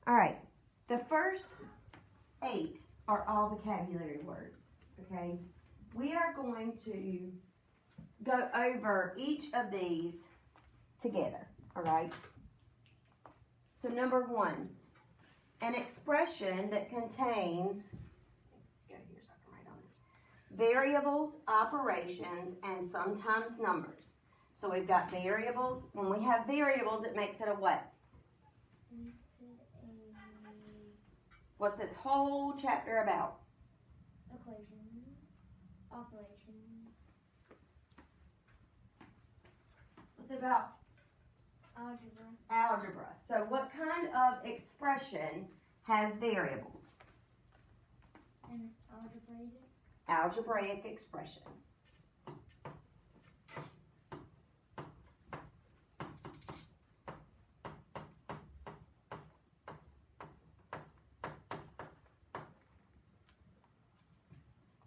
All right, the first 8 are all vocabulary words, okay? We are going to go over each of these together, all right? So number 1, an expression that contains, go here so I can write on it, variables, operations, and sometimes numbers. So we've got variables. When we have variables, it makes it a what? What's this whole chapter about? Equations, operations. What's it about? Algebra. Algebra. So what kind of expression has variables? And algebraic. Algebraic expression.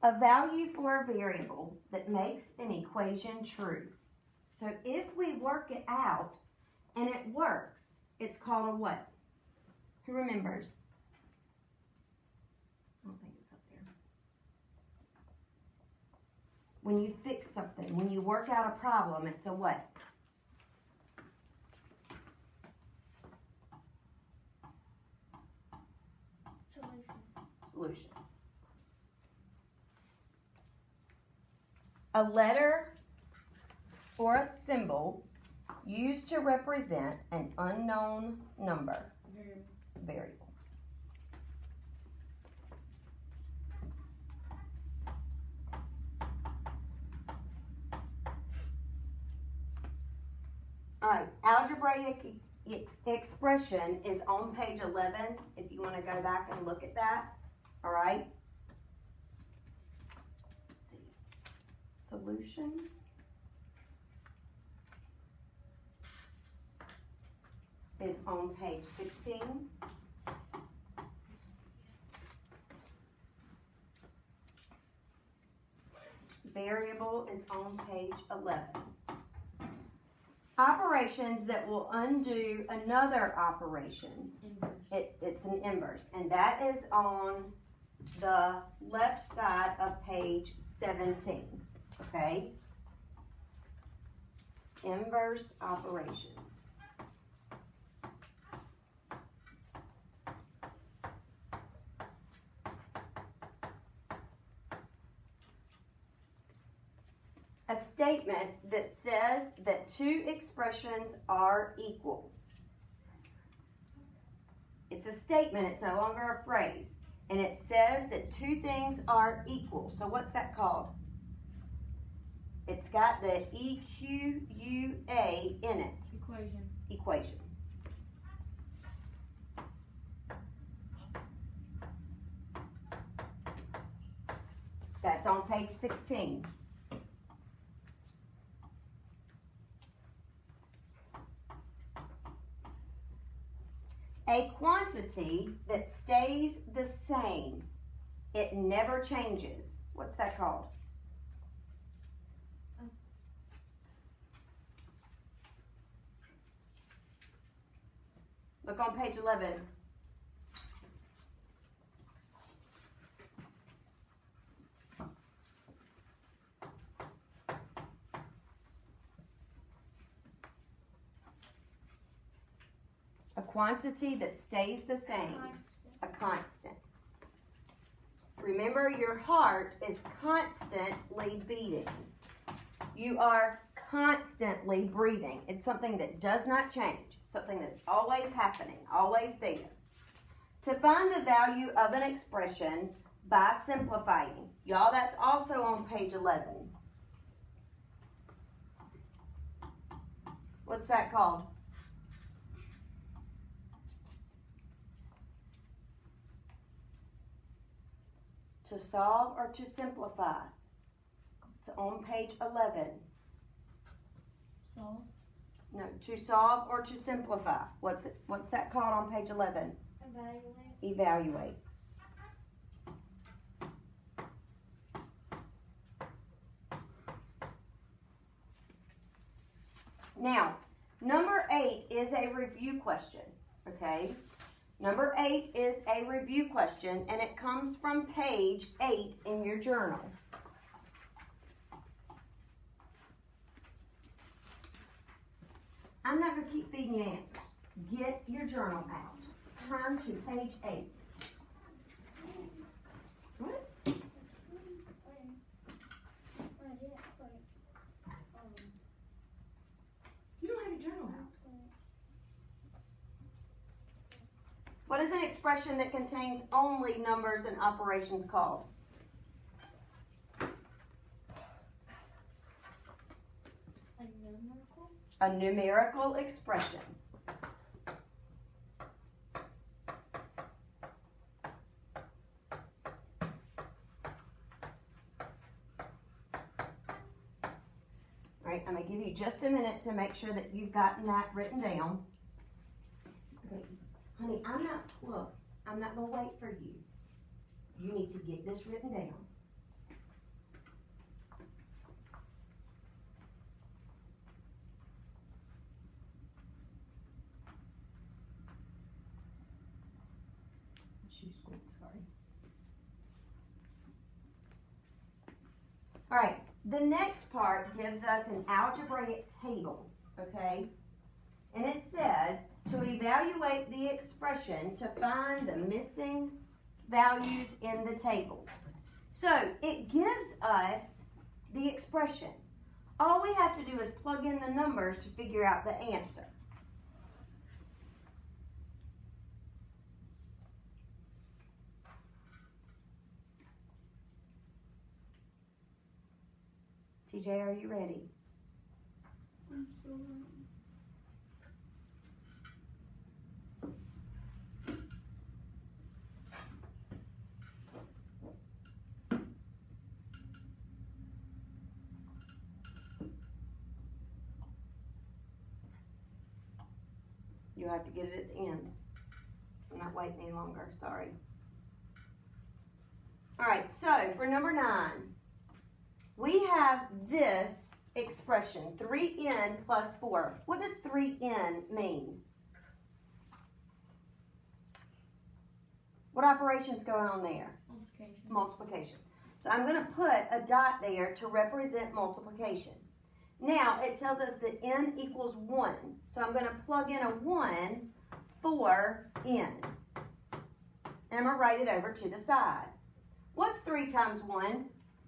A value for a variable that makes an equation true. So if we work it out and it works, it's called a what? Who remembers? I don't think it's up there. When you fix something, when you work out a problem, it's a what? Solution. A letter or a symbol used to represent an unknown number. Variable. All right, algebraic expression is on page 11 if you want to go back and look at that. All right. Let's see. Solution. Is on page 16. Variable is on page 11. Operations that will undo another operation. It's an inverse, and that is on the left side of page 17. Okay? Inverse operations. A statement that says that 2 expressions are equal. It's a statement, it's no longer a phrase. And it says that 2 things are equal. So what's that called? It's got the EQUA in it. Equation. That's on page 16. A quantity that stays the same. It never changes. What's that called? Look on page 11. A quantity that stays the same. A constant. Remember, your heart is constantly beating. You are constantly breathing. It's something that does not change. Something that's always happening, always there. To find the value of an expression by simplifying. Y'all, that's also on page 11. What's that called? To solve or to simplify. It's on page 11. Solve. No, to solve or to simplify. What's that called on page 11? Evaluate. Now, number 8 is a review question, okay? Number 8 is a review question, and it comes from page 8 in your journal. I'm not going to keep feeding you answers. Get your journal out. Turn to page 8. What? You don't have your journal out. What is an expression that contains only numbers and operations called? A numerical expression. All right, I'm going to give you just a minute to make sure that you've gotten that written down. Okay, honey, I'm not going to wait for you. You need to get this written down. Sorry. All right, the next part gives us an algebraic table, okay? And it says to evaluate the expression to find the missing values in the table. So it gives us the expression. All we have to do is plug in the numbers to figure out the answer. TJ, are you ready? I'm so ready. You'll have to get it at the end. I'm not waiting any longer, sorry. All right, so for number 9, we have this expression, 3n plus 4. What does 3n mean? What operation's going on there? Multiplication. Multiplication. So I'm going to put a dot there to represent multiplication. Now, it tells us that n equals 1. So I'm going to plug in a 1 for n. And I'm going to write it over to the side. What's 3 times 1?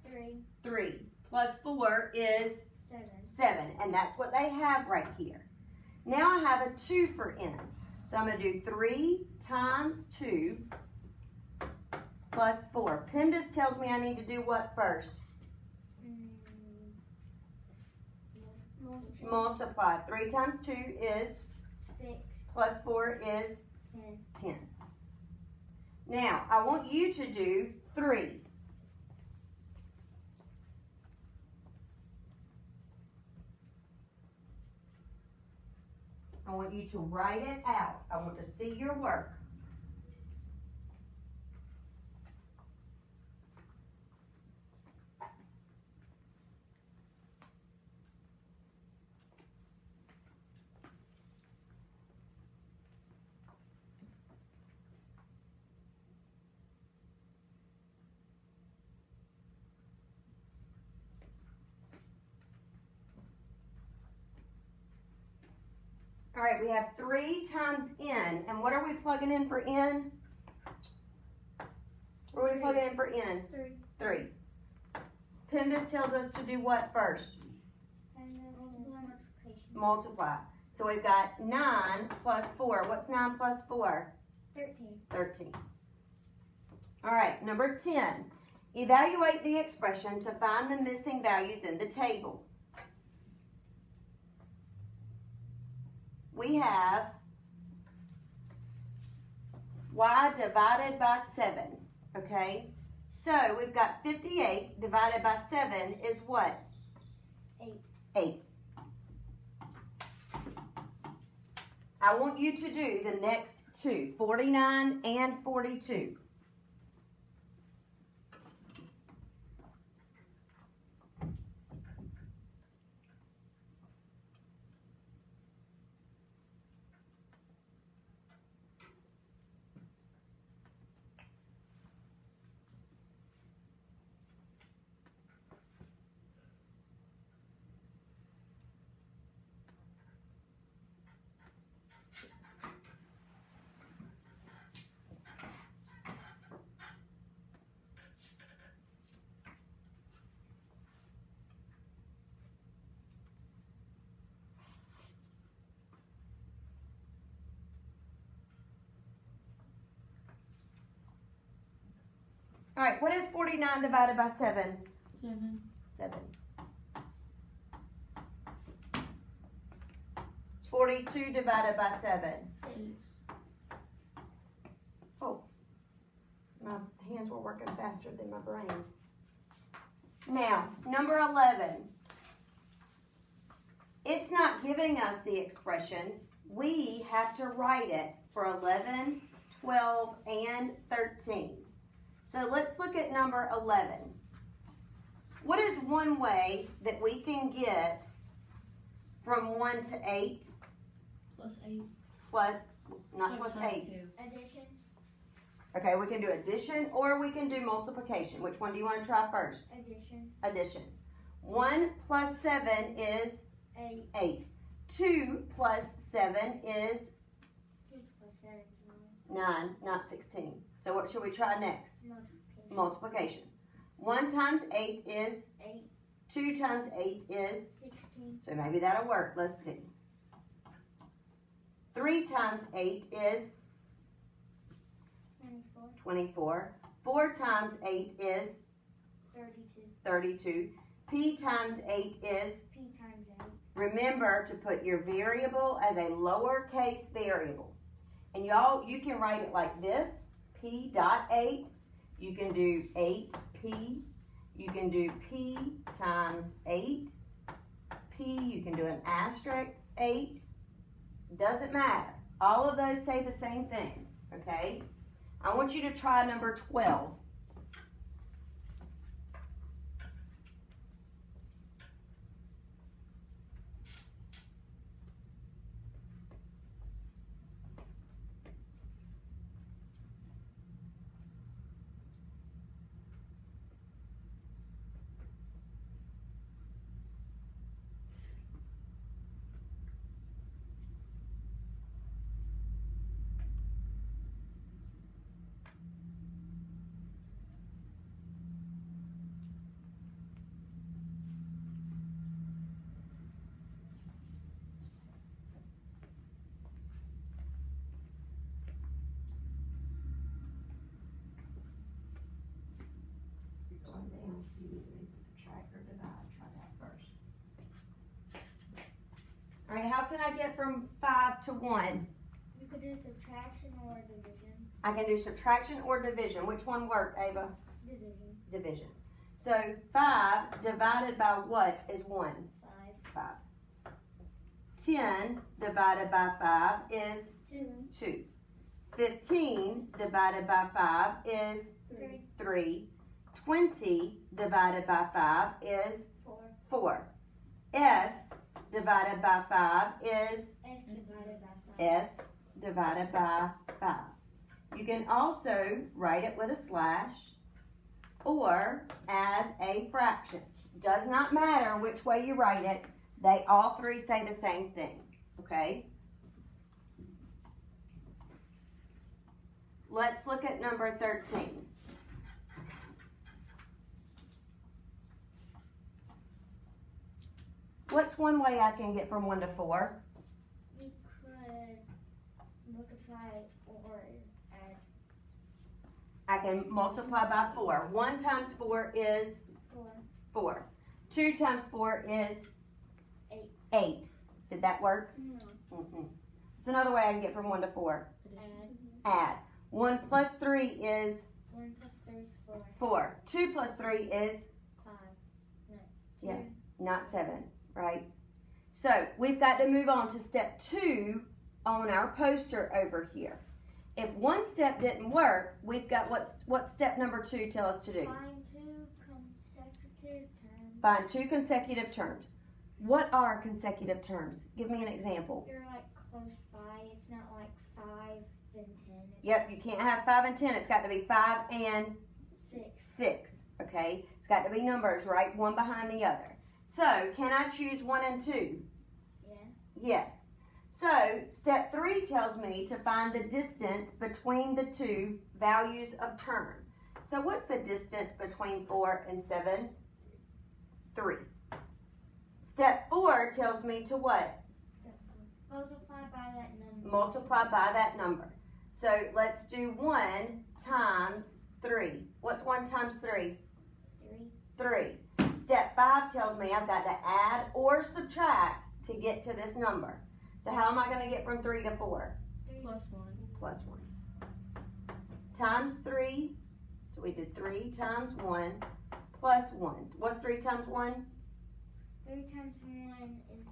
3. 3. Plus 4 is 7. 7. And that's what they have right here. Now I have a 2 for n. So I'm going to do 3 times 2 plus 4. PEMDAS tells me I need to do what first? Multiply. 3 times 2 is 6. plus 4 is 10. 10. Now, I want you to do 3. I want you to write it out. I want to see your work. All right, we have 3 times n. And what are we plugging in for n? What are we plugging in for n? 3. 3. PEMDAS tells us to do what first? And then multiplication. Multiply. So we've got 9 plus 4. What's 9 plus 4? 13. 13. All right, number 10. Evaluate the expression to find the missing values in the table. We have y divided by 7, okay? So we've got 58 divided by 7 is what? 8. 8. I want you to do the next two, 49 and 42. Alright, what is 49 divided by 7? 7. 7. 42 divided by 7. 6. My hands were working faster than my brain. Now, number 11. It's not giving us the expression. We have to write it for 11, 12, and 13. So let's look at number 11. What is one way that we can get from 1 to 8? Plus 8. Plus, not What plus times 8. 2? Addition. Okay, we can do addition or we can do multiplication. Which one do you want to try first? Addition. Addition. 1 plus 7 is 8. 8. 2 plus 7 is 2 plus 7 is 9, not 16. So what should we try next? 9. Multiplication. Multiplication. 1 times 8 is 8. 2 times 8 is, 16. so maybe that'll work. Let's see. 3 times 8 is 24. 24. 4 times 8 is 32. 32. P times 8 is, P times 8. remember to put your variable as a lowercase variable. And y'all, you can write it like this, P dot 8. You can do 8P. You can do P times 8. P, you can do an asterisk 8. Doesn't matter. All of those say the same thing, okay? I want you to try number 12. Going down, you need to make the subtract or divide. Try that first. All right, how can I get from 5 to 1? You could do subtraction or division. I can do subtraction or division. Which one worked, Ava? Division. Division. So 5 divided by what is 1? 5. 5. 10 divided by 5 is 2. 2. 15 divided by 5 is 3. 3. 20 divided by 5 is 4. 4. S divided by 5 is S divided by 5. S divided by 5. You can also write it with a slash or as a fraction. Does not matter which way you write it. They all three say the same thing, okay? Let's look at number 13. What's one way I can get from 1 to 4? You could multiply or add. I can multiply by 4. 1 times 4 is 4. 4. 2 times 4 is 8. 8. Did that work? No. Mm-hmm. It's another way I can get from 1 to 4. Add. Add. 1 plus 3 is 1 plus 3 is 4. 4. 2 plus 3 is 5. No. Yeah. 2. not 7, right? So we've got to move on to step 2 on our poster over here. If one step didn't work, we've got what step number 2 tell us to do? Find 2 consecutive terms. Find 2 consecutive terms. What are consecutive terms? Give me an example. They're like close by. It's not like 5 and 10. It's Yep, you can't have 5 and 10. It's got to be 5 and 6. 6, okay? It's got to be numbers, right? One behind the other. So, can I choose 1 and 2? Yeah. Yes. So, step 3 tells me to find the distance between the 2 values of term. So, what's the distance between 4 and 7? 3. Step 4 tells me to what? Multiply by that number. Multiply by that number. So, let's do 1 times 3. What's 1 times 3? 3. 3. Step 5 tells me I've got to add or subtract to get to this number. So how am I going to get from 3 to 4? Plus 1. Plus 1. Times 3. So we did 3 times 1 plus 1. What's 3 times 1? 3 times 1 is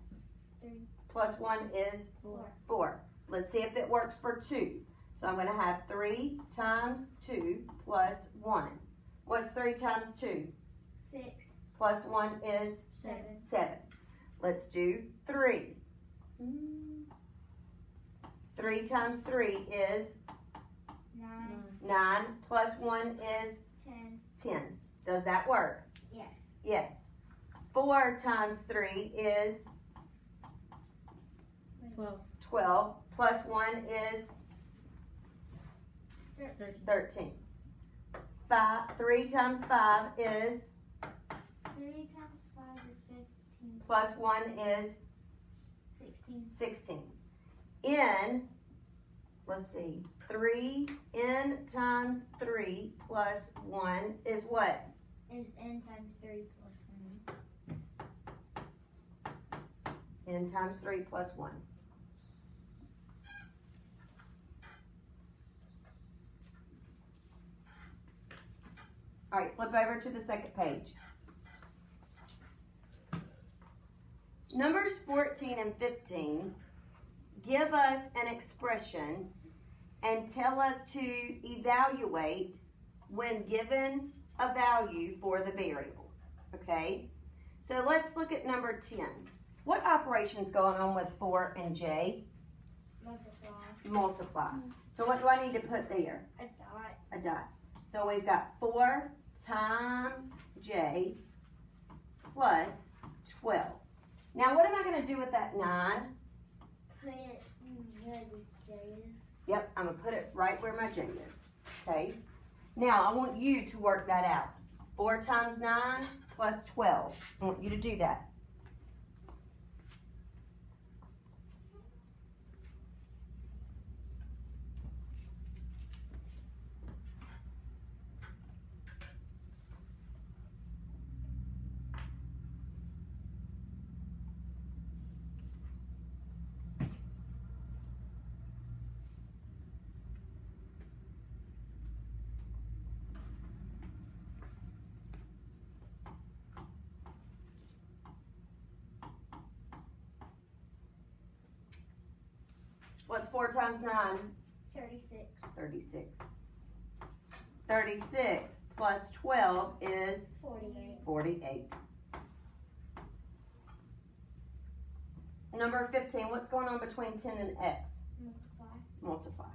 3. Plus 1 is 4. 4. Let's see if it works for 2. So I'm going to have 3 times 2 plus 1. What's 3 times 2? 6. Plus 1 is 7. 7. Let's do 3. 3 times 3 is 9. 9. Plus 1 is 10. 10. Does that work? Yes. Yes. 4 times 3 is 12. 12. Plus 1 is 13. 13. 3 times 5 is 3 times 5 is 15. plus 1 is 16. 16. N, let's see, 3, n times 3 plus 1 is what? Is n times 3 plus 1. N times 3 plus 1. All right, flip over to the second page. Numbers 14 and 15 give us an expression and tell us to evaluate when given a value for the variable, okay? So let's look at number 10. What operation's going on with 4 and J? Multiply. Multiply. So what do I need to put there? A dot. A dot. So we've got 4 times J plus 12. Now what am I going to do with that 9? Put it where the J is. Yep, I'm going to put it right where my J is. Okay? Now I want you to work that out. 4 times 9 plus 12. I want you to do that. What's 4 times 9? 36. 36. 36 plus 12 is 48. 48. Number 15, what's going on between 10 and x? Multiply. Multiply.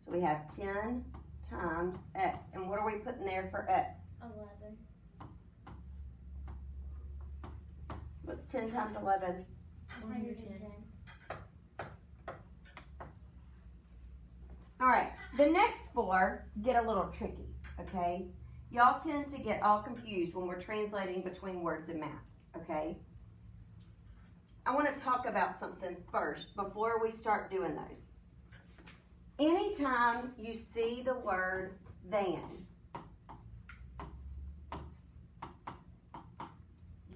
So we have 10 times x. And what are we putting there for x? 11. What's 10 times 11? 110. All right, the next 4 get a little tricky, okay? Y'all tend to get all confused when we're translating between words in math, okay? I want to talk about something first before we start doing those. Anytime you see the word than,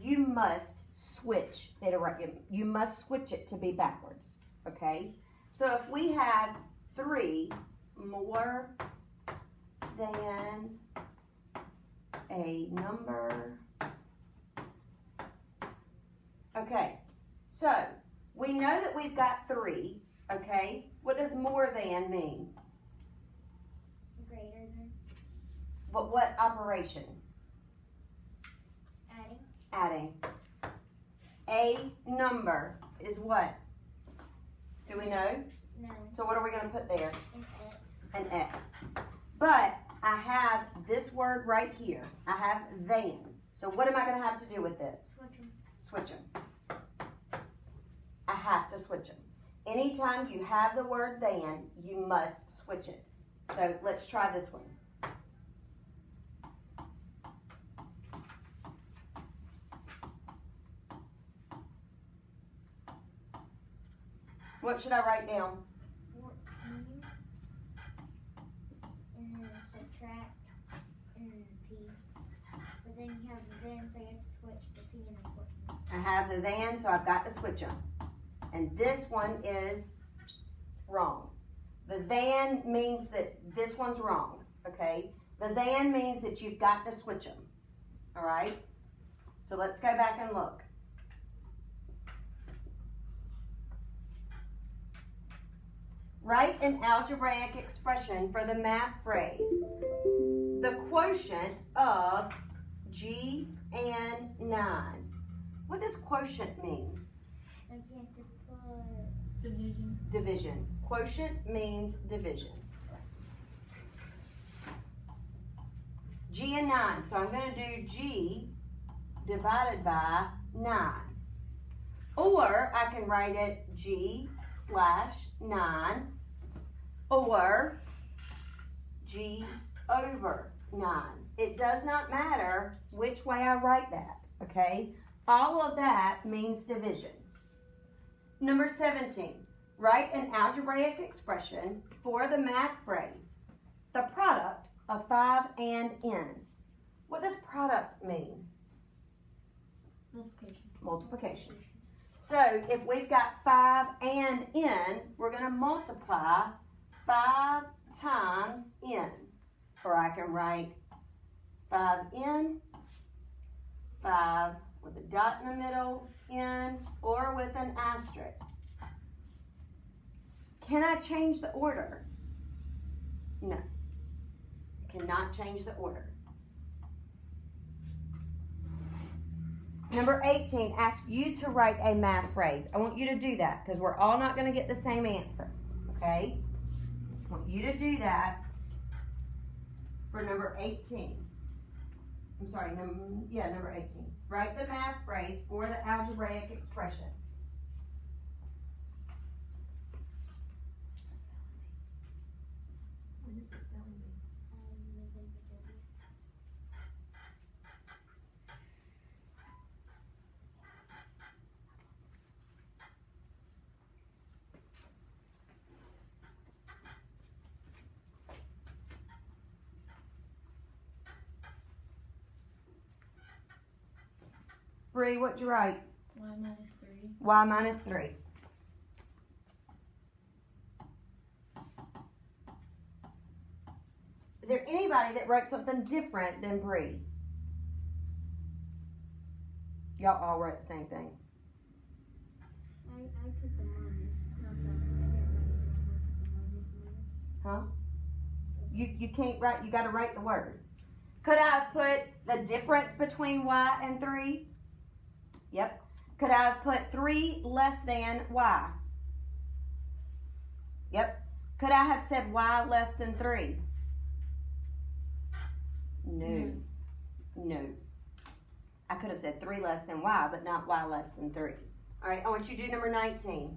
you must switch it around. You must switch it to be backwards, okay? So if we have 3 more than a number. Okay, so we know that we've got 3, okay? What does more than mean? Greater than. What operation? Adding. Adding. A number is what? Do we know? No. So what are we going to put there? An X. An X. But I have this word right here. I have than. So what am I going to have to do with this? Switch 'em. Switch them. I have to switch them. Anytime you have the word than, you must switch it. So let's try this one. What should I write down? 14. And then a subtract and then P. But then you have the then, so you have to switch the P and the question. I have the than, so I've got to switch them. And this one is wrong. The than means that this one's wrong, okay? The than means that you've got to switch them, all right? So let's go back and look. Write an algebraic expression for the math phrase. The quotient of G and 9. What does quotient mean? Like you have to put Division. Division. Quotient means division. G and 9. So I'm going to do G divided by 9. Or I can write it G slash 9 or G over 9. It does not matter which way I write that, okay? All of that means division. Number 17, write an algebraic expression for the math phrase, the product of 5 and n. What does product mean? Multiplication. Multiplication. So if we've got 5 and n, we're going to multiply 5 times n. Or I can write 5n, 5 with a dot in the middle, n, or with an asterisk. Can I change the order? No. Cannot change the order. Number 18, ask you to write a math phrase. I want you to do that because we're all not going to get the same answer, okay? I want you to do that for number 18. I'm sorry, number 18. Write the math phrase for the algebraic expression. What does the spelling mean? Bree, what'd you write? Y minus 3. Y minus 3. Is there anybody that wrote something different than Bree? Y'all all wrote the same thing. I put the minus, not the, I didn't write the minus. You can't write, you gotta write the word. Could I have put the difference between Y and 3? Yep. Could I have put 3 less than Y? Yep. Could I have said Y less than 3? No. No. I could have said 3 less than Y, but not Y less than 3. All right, I want you to do number 19.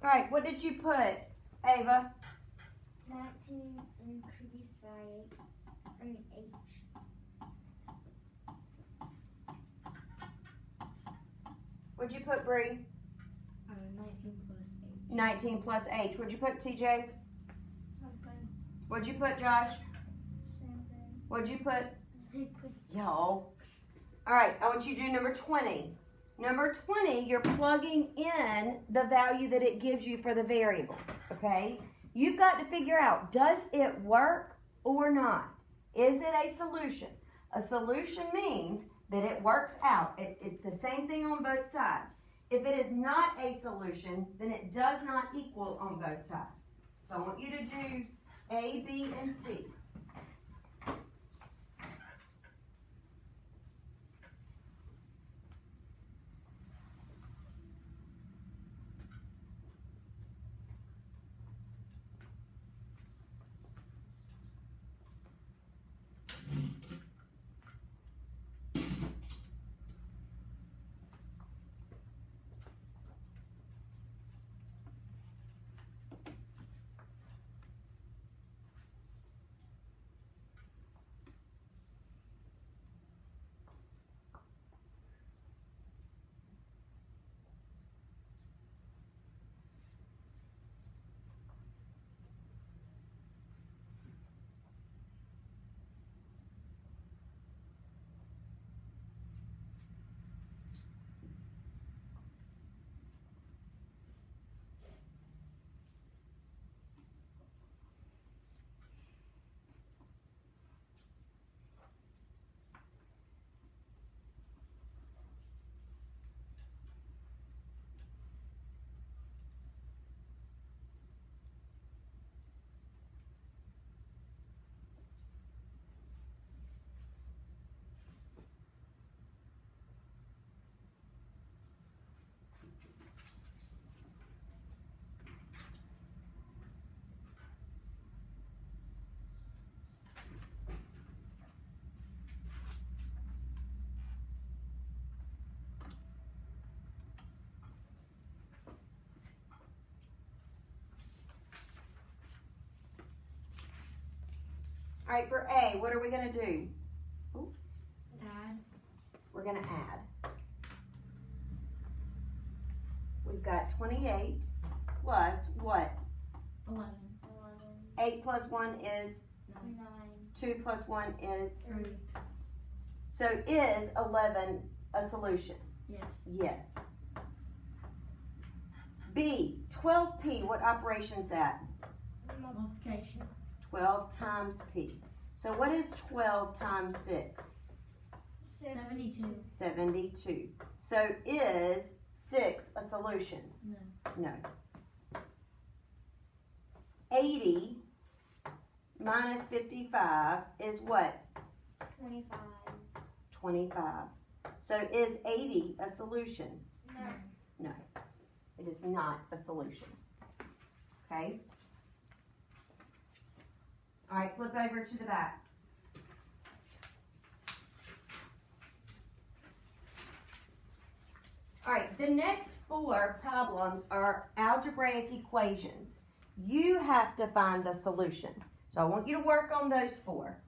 All right, what did you put, Ava? 19 increased by 8. What'd you put, Bree? 19 plus 8. 19 plus H. What'd you put, TJ? Something. What'd you put, Josh? Same thing. What'd you put? Same thing. Y'all. All right, I want you to do number 20. Number 20, you're plugging in the value that it gives you for the variable, okay? You've got to figure out, does it work or not? Is it a solution? A solution means that it works out. It's the same thing on both sides. If it is not a solution, then it does not equal on both sides. So I want you to do A, B, and C. All right, for A, what are we gonna do? Add. We're gonna add. We've got 28 plus what? 11. 8 plus 1 is, 9. 2 plus 1 is, 3. so is 11 a solution? Yes. Yes. B, 12P, what operation's that? Multiplication. 12 times P. So what is 12 times 6? 72. 72. So is 6 a solution? No. No. 80 minus 55 is what? 25. 25. So is 80 a solution? No. No. It is not a solution. Okay? All right, flip over to the back. All right, the next 4 problems are algebraic equations. You have to find the solution. So I want you to work on those 4.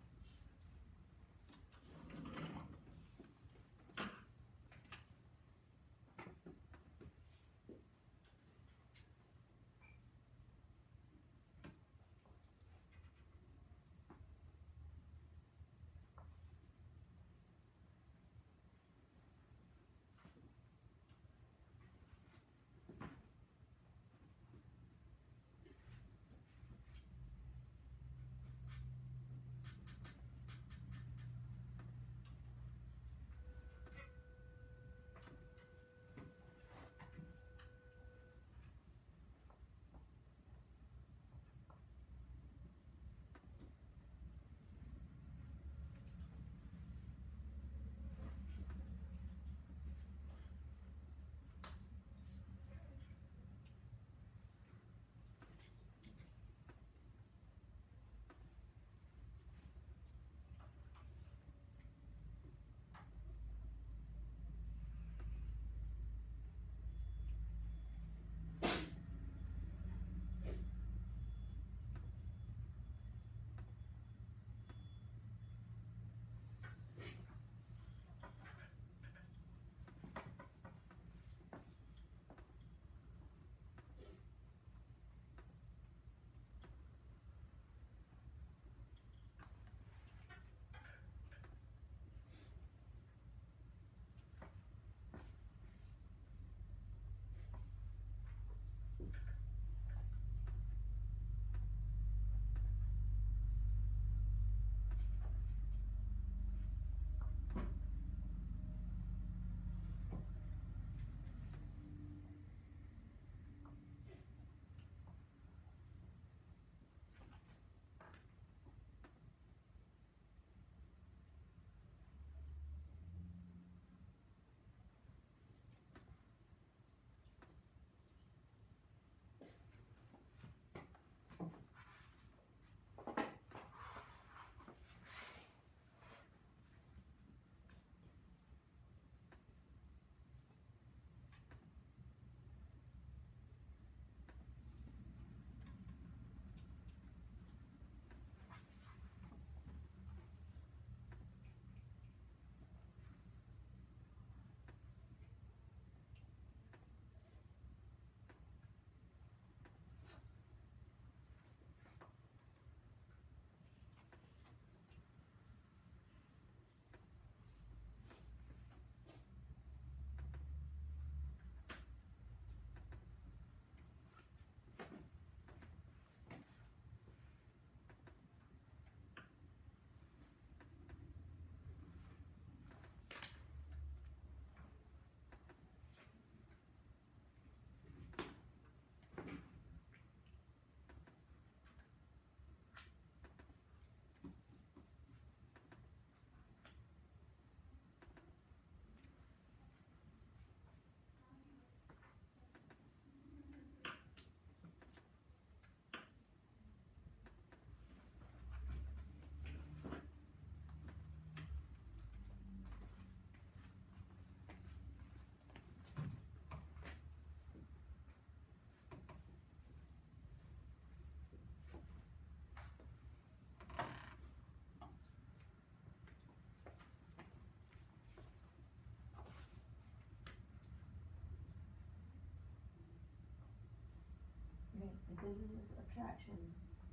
Okay, if this is a subtraction,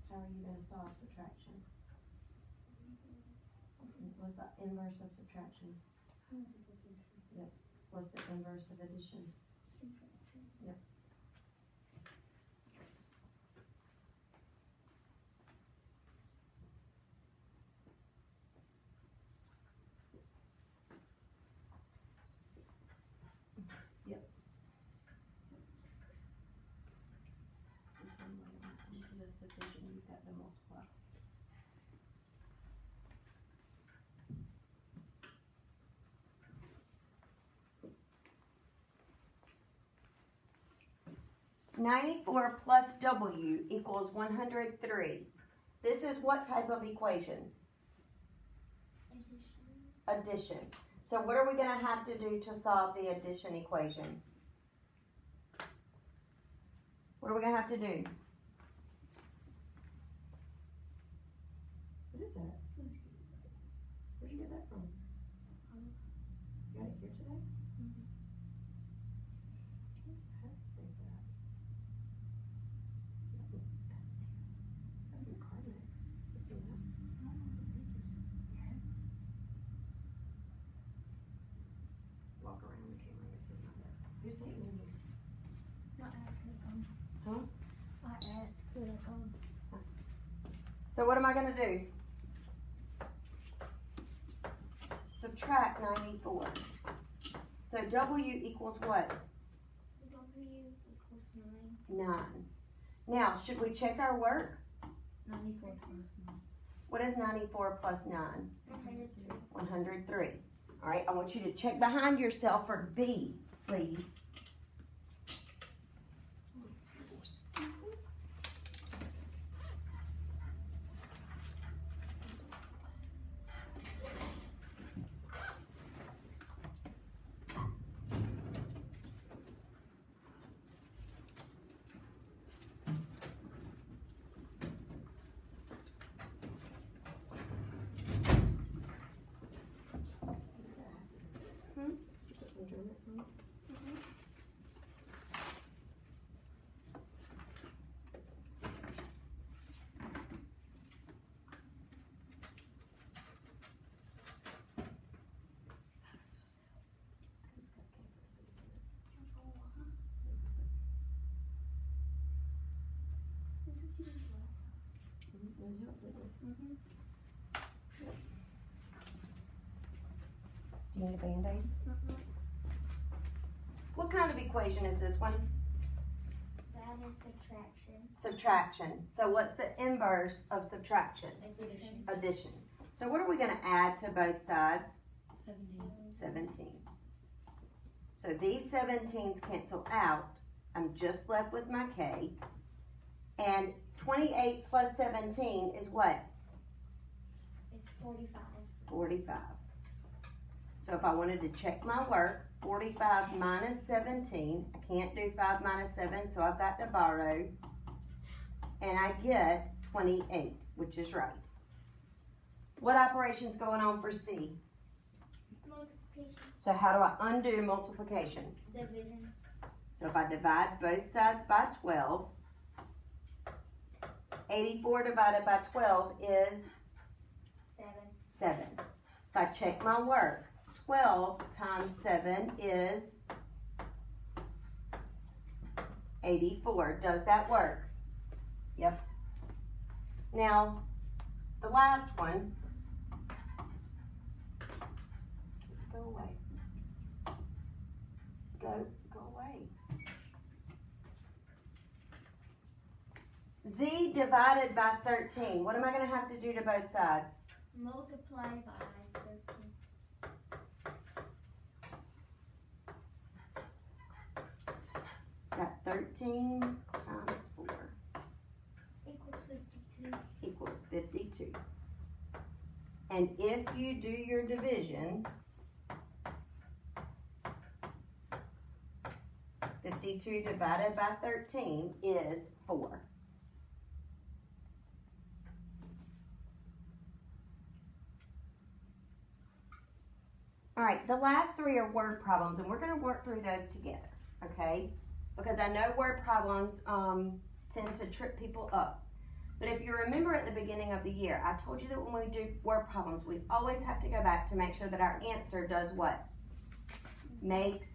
how are you gonna solve subtraction? What's the inverse of subtraction? Yep. What's the inverse of addition? Yep. Yep. This one, when it comes to this division, you've got to multiply. $94 plus W equals 103. This is what type of equation? Addition. So what are we going to have to do to solve the addition equation? What are we going to have to do? What is that? Where'd you get that from? You got it here today? That's some Carmex. What's in that? Walk around the camera and see my desk. Who's sitting in here? I asked who to come. Huh? I asked who to come. So what am I gonna do? Subtract 94. So W equals what? W equals 9. 9. Now, should we check our work? 94 plus 9. What is 94 plus 9? 103. 103. All right, I want you to check behind yourself for B, please. Do you need a Band-Aid? What kind of equation is this one? That is subtraction. Subtraction. So what's the inverse of subtraction? Addition. Addition. So what are we going to add to both sides? 17. 17. So these 17s cancel out. I'm just left with my K. And 28 plus 17 is what? It's 45. 45. So if I wanted to check my work, 45 minus 17, I can't do 5 minus 7, so I've got to borrow. And I get 28, which is right. What operation's going on for C? Multiplication. So how do I undo multiplication? Division. So if I divide both sides by 12, 84 divided by 12 is 7. 7. If I check my work, 12 times 7 is 84. Does that work? Yep. Now, the last one, go away. Go away. Z divided by 13. What am I going to have to do to both sides? Multiply by 13. Got 13 times 4 Equals 52. equals 52. And if you do your division, 52 divided by 13 is 4. All right, the last three are word problems, and we're going to work through those together, okay? Because I know word problems tend to trip people up. But if you remember at the beginning of the year, I told you that when we do word problems, we always have to go back to make sure that our answer does what? Makes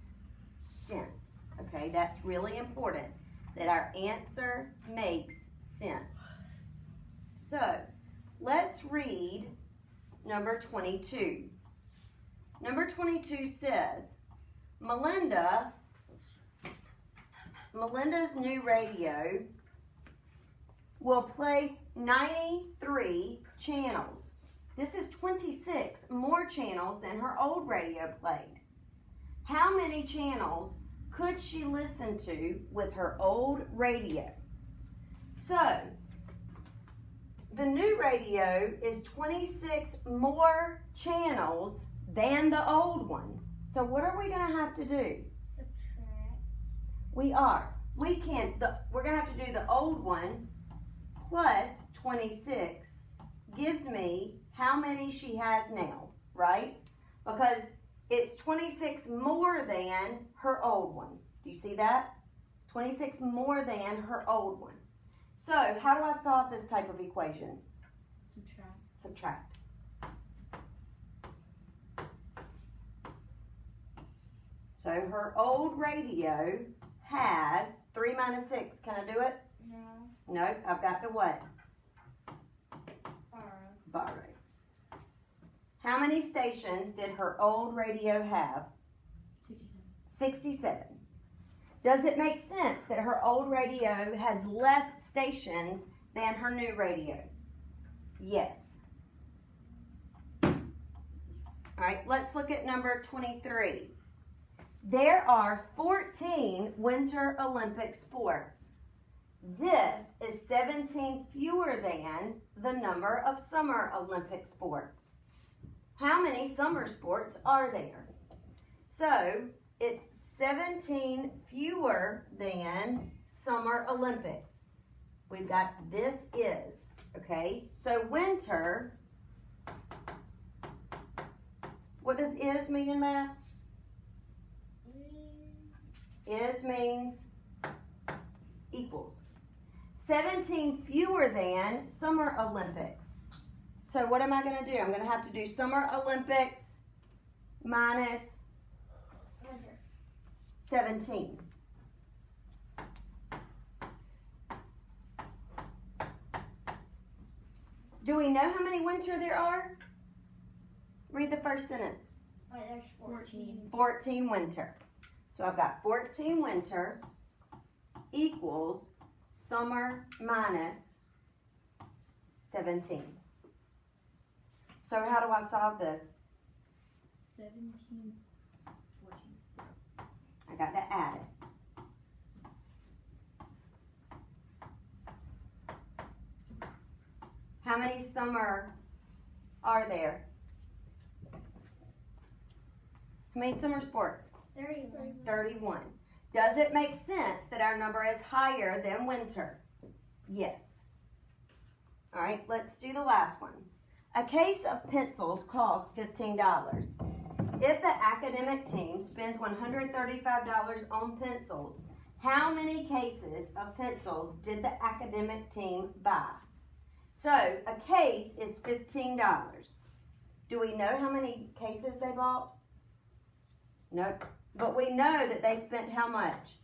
sense. Okay, that's really important, that our answer makes sense. So, let's read number 22. Number 22 says, Melinda's new radio will play 93 channels. This is 26 more channels than her old radio played. How many channels could she listen to with her old radio? So, the new radio is 26 more channels than the old one. So what are we going to have to do? Subtract. We are. We're going to have to do the old one plus 26 gives me how many she has now, right? Because it's 26 more than her old one. Do you see that? 26 more than her old one. So, how do I solve this type of equation? Subtract. So, her old radio has 3 minus 6. Can I do it? No. No, I've got to what? Borrow. Borrow. How many stations did her old radio have? 67. Does it make sense that her old radio has less stations than her new radio? Yes. All right, let's look at number 23. There are 14 Winter Olympic sports. This is 17 fewer than the number of Summer Olympic sports. How many summer sports are there? So, it's 17 fewer than Summer Olympics. We've got this is, okay? So winter, what does is mean in math? Is means equals. 17 fewer than Summer Olympics. So what am I going to do? I'm going to have to do Summer Olympics minus Winter. 17. Do we know how many winter there are? Read the first sentence. Wait, there's 14. 14 winter. So I've got 14 winter equals summer minus 17. So how do I solve this? 17, 14. I got to add it. How many summer are there? How many summer sports? 31. 31. Does it make sense that our number is higher than winter? Yes. All right, let's do the last one. A case of pencils costs $15. If the academic team spends $135 on pencils, how many cases of pencils did the academic team buy? So, a case is $15. Do we know how many cases they bought? Nope. But we know that they spent how much?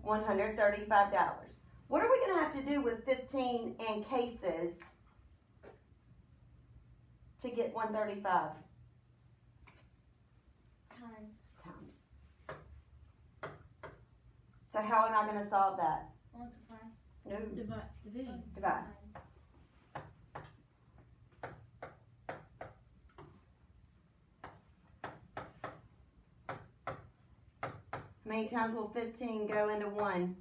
$135. $135. What are we going to have to do with 15 and cases to get 135 times? So how am I going to solve that? Multiply. No. Division. Divide. How many times will 15 go into 1?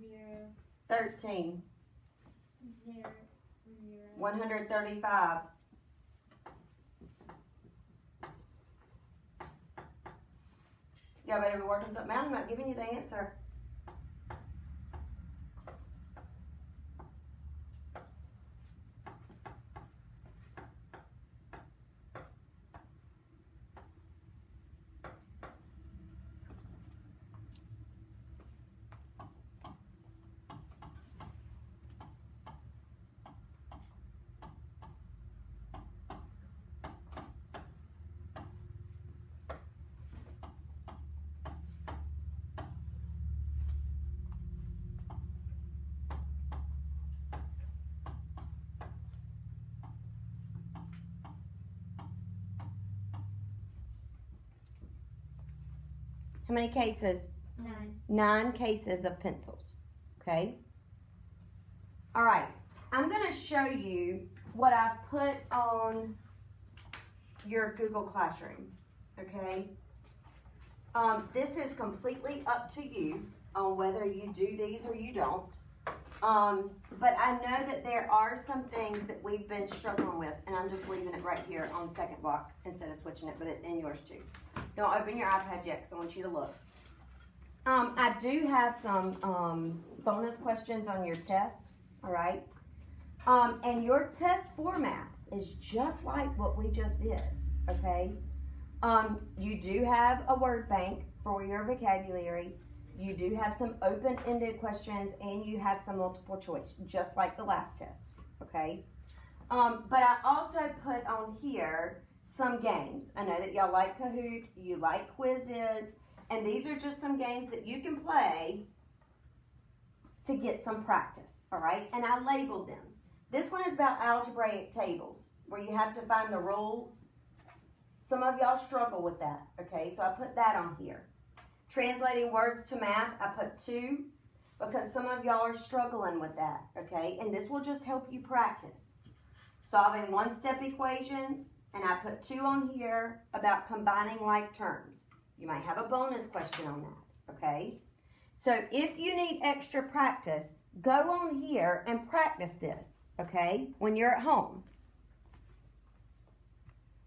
0. 13. 0. 135. Y'all better be working something out. I'm not giving you the answer. How many cases? 9. 9 cases of pencils. Okay? All right. I'm going to show you what I've put on your Google Classroom. Okay? This is completely up to you on whether you do these or you don't. But I know that there are some things that we've been struggling with, and I'm just leaving it right here on the second block instead of switching it, but it's in yours too. Don't open your iPad yet because I want you to look. I do have some bonus questions on your test, all right? And your test format is just like what we just did, okay? You do have a word bank for your vocabulary. You do have some open-ended questions, and you have some multiple choice, just like the last test, okay? But I also put on here some games. I know that y'all like Kahoot, you like quizzes, and these are just some games that you can play to get some practice, all right? And I labeled them. This one is about algebraic tables, where you have to find the rule. Some of y'all struggle with that, okay? So I put that on here. Translating words to math, I put 2 because some of y'all are struggling with that, okay? And this will just help you practice. Solving one-step equations, and I put 2 on here about combining like terms. You might have a bonus question on that, okay? So if you need extra practice, go on here and practice this, okay? When you're at home,